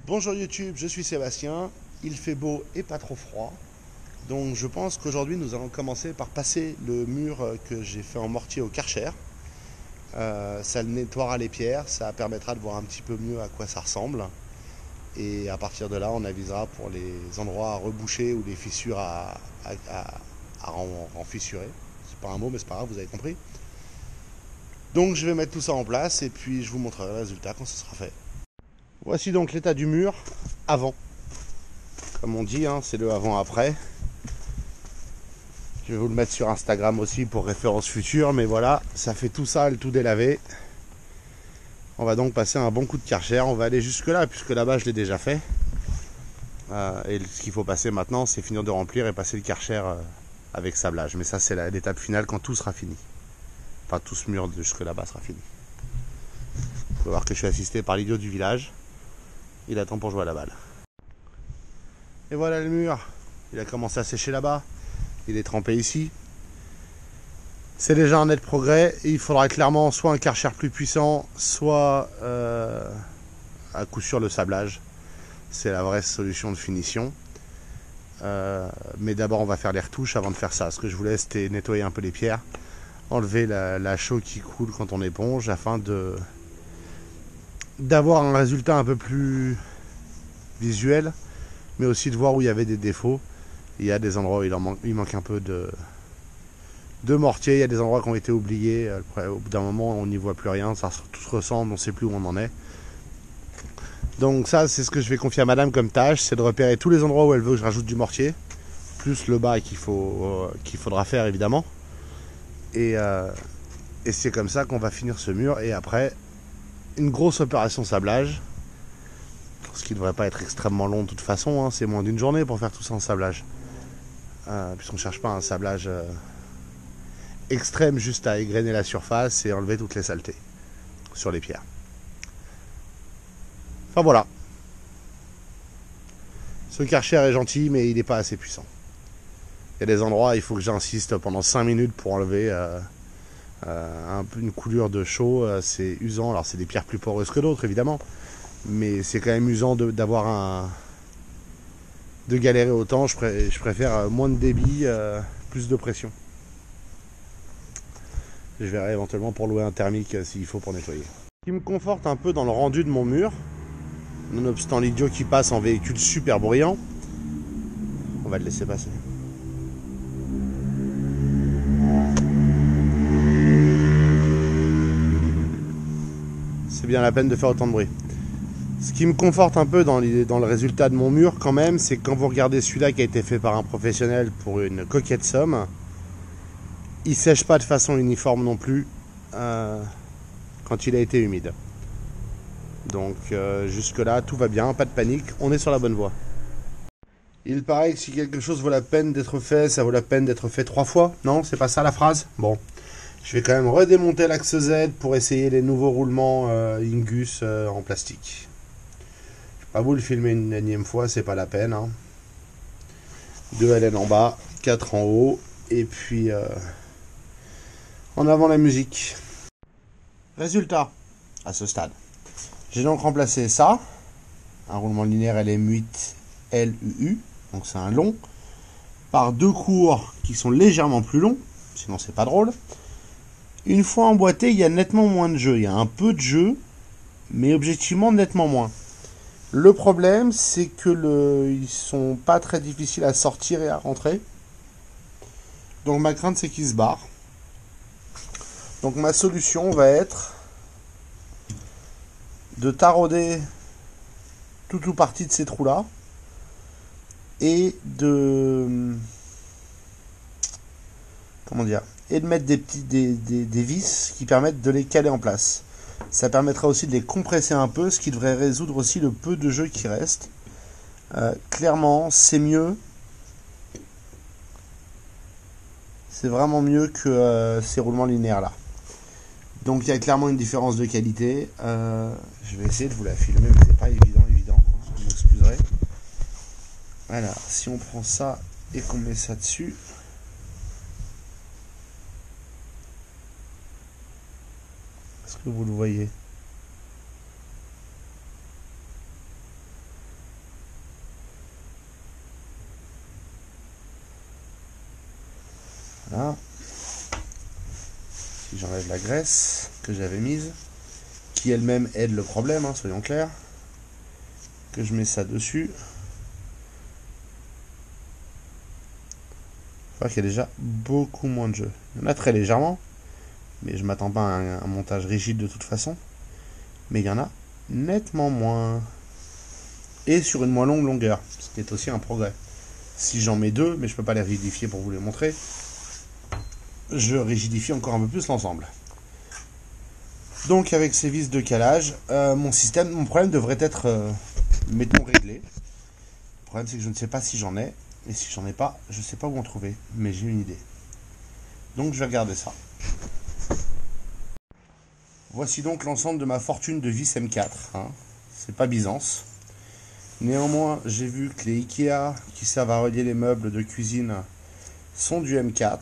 Bonjour YouTube, je suis Sébastien. Il fait beau et pas trop froid. Donc je pense qu'aujourd'hui nous allons commencer par passer le mur que j'ai fait en mortier au Karcher. Ça le nettoiera les pierres, ça permettra de voir un petit peu mieux à quoi ça ressemble. Et à partir de là, on avisera pour les endroits à reboucher ou les fissures à renfissurer. C'est pas un mot, mais c'est pas grave, vous avez compris. Donc je vais mettre tout ça en place et puis je vous montrerai le résultat quand ce sera fait. Voici donc l'état du mur avant. Comme on dit, hein, c'est le avant-après. Je vais vous le mettre sur Instagram aussi pour référence future, mais voilà, ça fait tout sale, tout délavé. On va donc passer un bon coup de Karcher. On va aller jusque là, puisque là-bas je l'ai déjà fait. Et ce qu'il faut passer maintenant, c'est finir de remplir et passer le Karcher avec sablage. Mais ça, c'est l'étape finale quand tout sera fini. Enfin, tout ce mur jusque là-bas sera fini. Vous pouvez voir que je suis assisté par l'idiot du village. Il attend pour jouer à la balle. Et voilà le mur. Il a commencé à sécher là-bas. Il est trempé ici. C'est déjà un net progrès. Et il faudra clairement soit un Karcher plus puissant, soit à coup sûr le sablage. C'est la vraie solution de finition. Mais d'abord on va faire les retouches avant de faire ça. Ce que je voulais, c'était nettoyer un peu les pierres, enlever la chaux qui coule quand on éponge, afin d'avoir un résultat un peu plus visuel, mais aussi de voir où il y avait des défauts. Il y a des endroits où il manque un peu de mortier, il y a des endroits qui ont été oubliés. Après, au bout d'un moment, on n'y voit plus rien, tout se ressemble, on ne sait plus où on en est. Donc ça, c'est ce que je vais confier à madame comme tâche, c'est de repérer tous les endroits où elle veut que je rajoute du mortier, plus le bas qu'il faudra faire évidemment. Et c'est comme ça qu'on va finir ce mur. Et après, une grosse opération sablage, ce qui ne devrait pas être extrêmement long de toute façon, hein, c'est moins d'une journée pour faire tout ça en sablage. Puisqu'on ne cherche pas un sablage extrême, juste à égrener la surface et enlever toutes les saletés sur les pierres. Enfin voilà. Ce Karcher est gentil, mais il n'est pas assez puissant. Il y a des endroits, il faut que j'insiste pendant 5 minutes pour enlever une coulure de chaux. C'est usant. Alors c'est des pierres plus poreuses que d'autres évidemment, mais c'est quand même usant de galérer autant. Je préfère moins de débit, plus de pression. Je verrai éventuellement pour louer un thermique s'il faut pour nettoyer. Ce qui me conforte un peu dans le rendu de mon mur, nonobstant l'idiot qui passe en véhicule super bruyant. On va le laisser passer. C'est bien la peine de faire autant de bruit. Ce qui me conforte un peu dans le résultat de mon mur quand même, c'est que quand vous regardez celui-là qui a été fait par un professionnel pour une coquette somme, il sèche pas de façon uniforme non plus quand il a été humide. Donc jusque là tout va bien, pas de panique, on est sur la bonne voie. Il paraît que si quelque chose vaut la peine d'être fait, ça vaut la peine d'être fait 3 fois. Non, c'est pas ça la phrase? Bon, je vais quand même redémonter l'axe Z pour essayer les nouveaux roulements Ingus en plastique. Je vais pas vous le filmer une énième fois, c'est pas la peine. Hein. 2 LN en bas, 4 en haut, et puis en avant la musique. Résultat, à ce stade. J'ai donc remplacé ça, un roulement linéaire LM8 LUU, donc c'est un long, par 2 courts qui sont légèrement plus longs, sinon c'est pas drôle. Une fois emboîté, il y a nettement moins de jeu. Il y a un peu de jeu, mais objectivement nettement moins. Le problème, c'est que ils sont pas très difficiles à sortir et à rentrer. Donc ma crainte, c'est qu'ils se barrent. Donc ma solution va être de tarauder tout ou partie de ces trous-là et de mettre des vis qui permettent de les caler en place. Ça permettra aussi de les compresser un peu, ce qui devrait résoudre aussi le peu de jeu qui reste. Clairement, c'est mieux. C'est vraiment mieux que ces roulements linéaires là. Donc il y a clairement une différence de qualité. Je vais essayer de vous la filmer, mais c'est pas évident. Vous m'excuserez. Voilà, si on prend ça et qu'on met ça dessus. Est-ce que vous le voyez? Voilà. Si j'enlève la graisse que j'avais mise, qui elle-même aide le problème, hein, soyons clairs, que je mets ça dessus. Je vois qu'il y a déjà beaucoup moins de jeu. Il y en a très légèrement, mais je m'attends pas à un montage rigide de toute façon. Mais il y en a nettement moins. Et sur une moins longue longueur, ce qui est aussi un progrès. Si j'en mets deux, mais je peux pas les rigidifier pour vous les montrer, je rigidifie encore un peu plus l'ensemble. Donc avec ces vis de calage, mon problème devrait être, mettons, réglé. Le problème c'est que je ne sais pas si j'en ai, et si j'en ai pas, je ne sais pas où en trouver, mais j'ai une idée. Donc je vais regarder ça. Voici donc l'ensemble de ma fortune de vis M4. Hein. C'est pas Byzance. Néanmoins, j'ai vu que les Ikea qui servent à relier les meubles de cuisine sont du M4.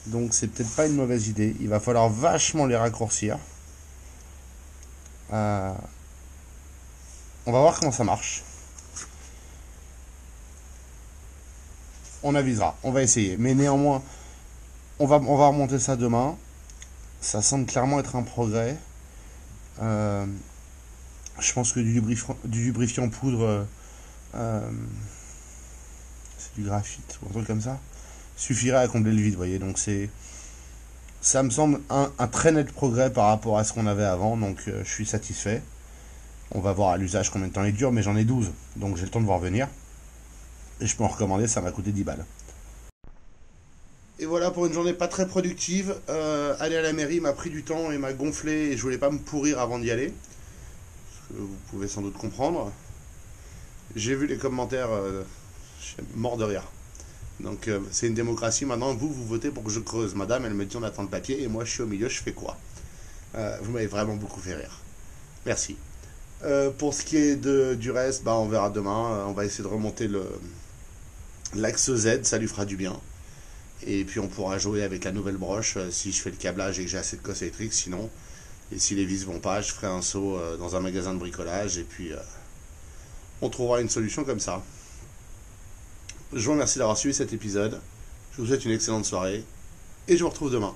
Donc c'est peut-être pas une mauvaise idée. Il va falloir vachement les raccourcir. On va voir comment ça marche. On avisera, on va essayer. Mais néanmoins, on va remonter ça demain. Ça semble clairement être un progrès. Je pense que du lubrifiant poudre, c'est du graphite ou un truc comme ça, suffirait à combler le vide, voyez. Donc ça me semble un très net progrès par rapport à ce qu'on avait avant, donc je suis satisfait. On va voir à l'usage combien de temps il dure, mais j'en ai 12, donc j'ai le temps de voir venir. Et je peux en recommander, ça m'a coûté 10 balles. Et voilà pour une journée pas très productive. Aller à la mairie m'a pris du temps et m'a gonflé et je voulais pas me pourrir avant d'y aller. Vous pouvez sans doute comprendre. J'ai vu les commentaires, je suis mort de rire. Donc c'est une démocratie, maintenant vous votez pour que je creuse. Madame, elle me dit on attend le papier et moi je suis au milieu, je fais quoi? Vous m'avez vraiment beaucoup fait rire. Merci. Pour ce qui est du reste, bah, on verra demain. On va essayer de remonter l'axe Z, ça lui fera du bien. Et puis on pourra jouer avec la nouvelle broche si je fais le câblage et que j'ai assez de cosse électrique. Sinon, et si les vis vont pas, je ferai un saut dans un magasin de bricolage et puis on trouvera une solution comme ça. Je vous remercie d'avoir suivi cet épisode. Je vous souhaite une excellente soirée et je vous retrouve demain.